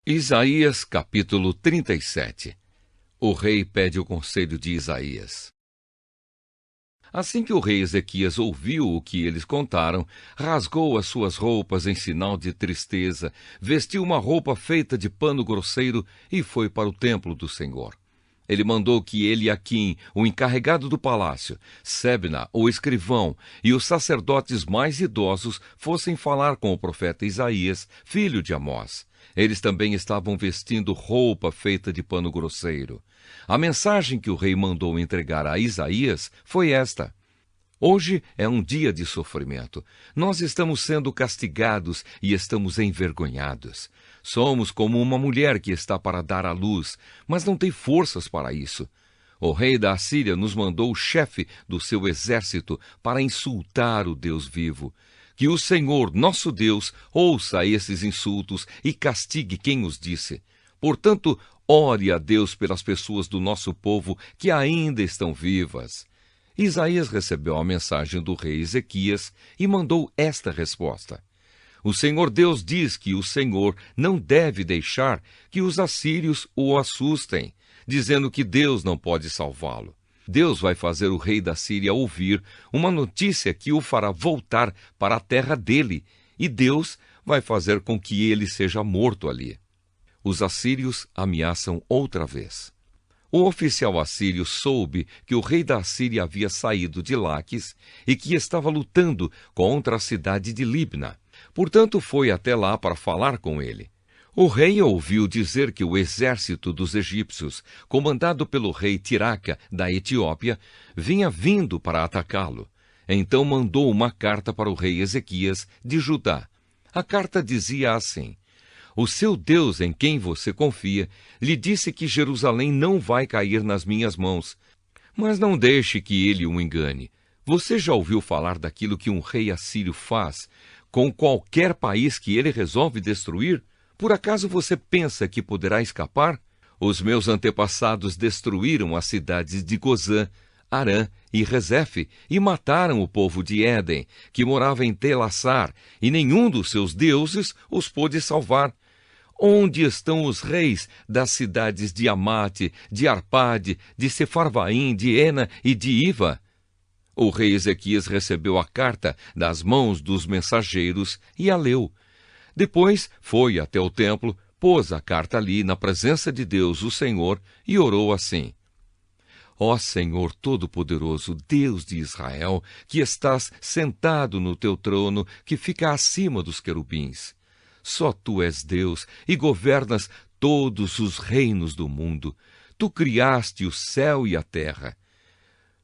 Isaías capítulo 37. O rei pede o conselho de Isaías. Assim que o rei Ezequias ouviu o que eles contaram, rasgou as suas roupas em sinal de tristeza, vestiu uma roupa feita de pano grosseiro e foi para o templo do Senhor. Ele mandou que Eliaquim, o encarregado do palácio, Sebna, o escrivão, e os sacerdotes mais idosos fossem falar com o profeta Isaías, filho de Amós. Eles também estavam vestindo roupa feita de pano grosseiro. A mensagem que o rei mandou entregar a Isaías foi esta: Hoje é um dia de sofrimento. Nós estamos sendo castigados e estamos envergonhados. Somos como uma mulher que está para dar à luz, mas não tem forças para isso. O rei da Assíria nos mandou o chefe do seu exército para insultar o Deus vivo. Que o Senhor, nosso Deus, ouça esses insultos e castigue quem os disse. Portanto, ore a Deus pelas pessoas do nosso povo que ainda estão vivas. Isaías recebeu a mensagem do rei Ezequias e mandou esta resposta: O Senhor Deus diz que o Senhor não deve deixar que os assírios o assustem, dizendo que Deus não pode salvá-lo. Deus vai fazer o rei da Síria ouvir uma notícia que o fará voltar para a terra dele, e Deus vai fazer com que ele seja morto ali. Os assírios ameaçam outra vez. O oficial assírio soube que o rei da Assíria havia saído de Laquis e que estava lutando contra a cidade de Libna. Portanto, foi até lá para falar com ele. O rei ouviu dizer que o exército dos egípcios, comandado pelo rei Tiraca, da Etiópia, vinha vindo para atacá-lo. Então mandou uma carta para o rei Ezequias, de Judá. A carta dizia assim: O seu Deus, em quem você confia, lhe disse que Jerusalém não vai cair nas minhas mãos. Mas não deixe que ele o engane. Você já ouviu falar daquilo que um rei assírio faz com qualquer país que ele resolve destruir? Por acaso você pensa que poderá escapar? Os meus antepassados destruíram as cidades de Gozã, Arã e Rezefe e mataram o povo de Éden, que morava em Telassar, e nenhum dos seus deuses os pôde salvar. Onde estão os reis das cidades de Amate, de Arpade, de Sefarvaim, de Ena e de Iva? O rei Ezequias recebeu a carta das mãos dos mensageiros e a leu. Depois foi até o templo, pôs a carta ali na presença de Deus, o Senhor, e orou assim: Ó Senhor Todo-Poderoso, Deus de Israel, que estás sentado no teu trono, que fica acima dos querubins. Só tu és Deus e governas todos os reinos do mundo. Tu criaste o céu e a terra.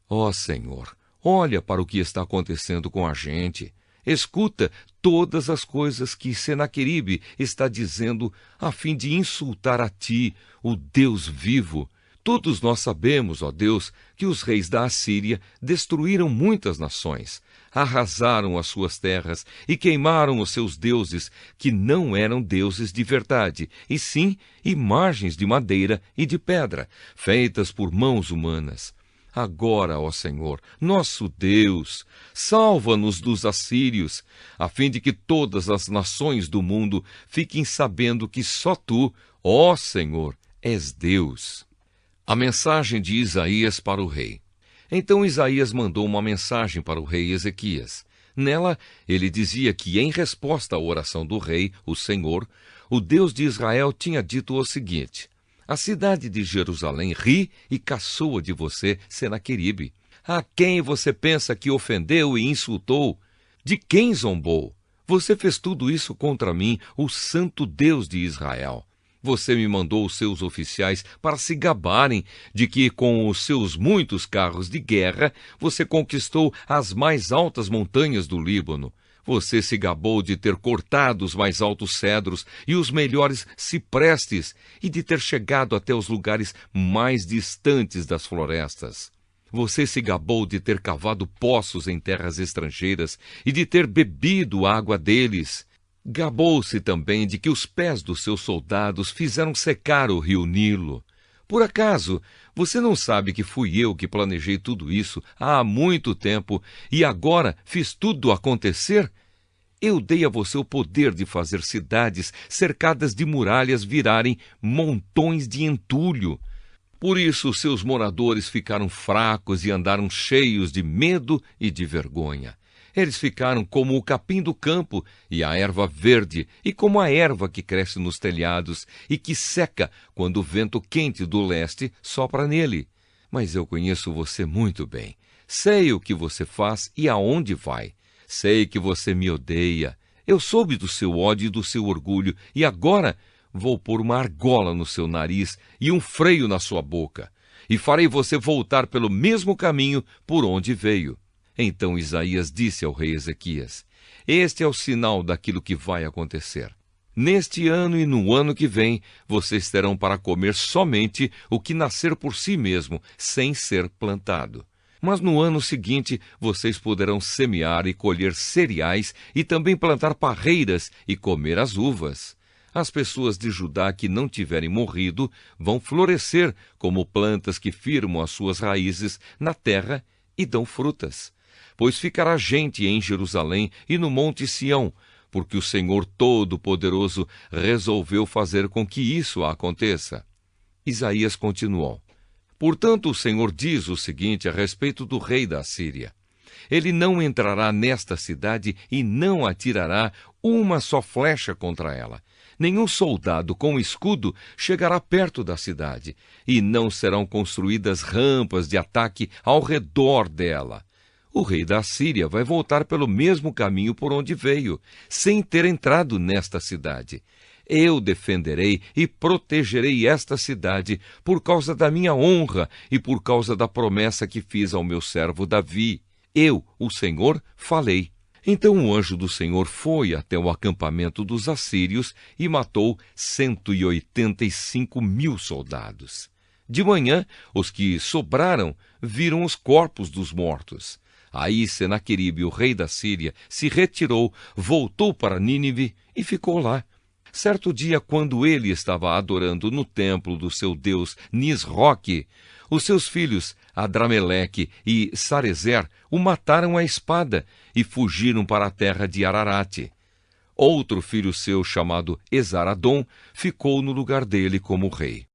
Ó Senhor, olha para o que está acontecendo com a gente. Escuta todas as coisas que Senaqueribe está dizendo a fim de insultar a ti, o Deus vivo. Todos nós sabemos, ó Deus, que os reis da Assíria destruíram muitas nações, arrasaram as suas terras e queimaram os seus deuses, que não eram deuses de verdade, e sim imagens de madeira e de pedra, feitas por mãos humanas. Agora, ó Senhor, nosso Deus, salva-nos dos assírios, a fim de que todas as nações do mundo fiquem sabendo que só tu, ó Senhor, és Deus. A mensagem de Isaías para o rei. Então Isaías mandou uma mensagem para o rei Ezequias. Nela, ele dizia que, em resposta à oração do rei, o Senhor, o Deus de Israel tinha dito o seguinte: A cidade de Jerusalém ri e caçoa de você, Senaqueribe. A quem você pensa que ofendeu e insultou? De quem zombou? Você fez tudo isso contra mim, o santo Deus de Israel. Você me mandou os seus oficiais para se gabarem de que, com os seus muitos carros de guerra, você conquistou as mais altas montanhas do Líbano. Você se gabou de ter cortado os mais altos cedros e os melhores ciprestes e de ter chegado até os lugares mais distantes das florestas. Você se gabou de ter cavado poços em terras estrangeiras e de ter bebido água deles. Gabou-se também de que os pés dos seus soldados fizeram secar o rio Nilo. Por acaso, você não sabe que fui eu que planejei tudo isso há muito tempo e agora fiz tudo acontecer? Eu dei a você o poder de fazer cidades cercadas de muralhas virarem montões de entulho. Por isso seus moradores ficaram fracos e andaram cheios de medo e de vergonha. Eles ficaram como o capim do campo e a erva verde, e como a erva que cresce nos telhados e que seca quando o vento quente do leste sopra nele. Mas eu conheço você muito bem. Sei o que você faz e aonde vai. Sei que você me odeia. Eu soube do seu ódio e do seu orgulho, e agora vou pôr uma argola no seu nariz e um freio na sua boca, e farei você voltar pelo mesmo caminho por onde veio. Então Isaías disse ao rei Ezequias: Este é o sinal daquilo que vai acontecer. Neste ano e no ano que vem, vocês terão para comer somente o que nascer por si mesmo, sem ser plantado. Mas no ano seguinte, vocês poderão semear e colher cereais e também plantar parreiras e comer as uvas. As pessoas de Judá que não tiverem morrido vão florescer como plantas que firmam as suas raízes na terra e dão frutas. Pois ficará gente em Jerusalém e no monte Sião, porque o Senhor Todo-Poderoso resolveu fazer com que isso aconteça. Isaías continuou: Portanto, o Senhor diz o seguinte a respeito do rei da Assíria: Ele não entrará nesta cidade e não atirará uma só flecha contra ela. Nenhum soldado com escudo chegará perto da cidade, e não serão construídas rampas de ataque ao redor dela. O rei da Assíria vai voltar pelo mesmo caminho por onde veio, sem ter entrado nesta cidade. Eu defenderei e protegerei esta cidade por causa da minha honra e por causa da promessa que fiz ao meu servo Davi. Eu, o Senhor, falei. Então o anjo do Senhor foi até o acampamento dos assírios e matou 185.000 soldados. De manhã, os que sobraram viram os corpos dos mortos. Aí Senaqueribe, o rei da Síria, se retirou, voltou para Nínive e ficou lá. Certo dia, quando ele estava adorando no templo do seu deus Nisroque, os seus filhos Adrameleque e Sarezer o mataram à espada e fugiram para a terra de Ararate. Outro filho seu, chamado Esaradom, ficou no lugar dele como rei.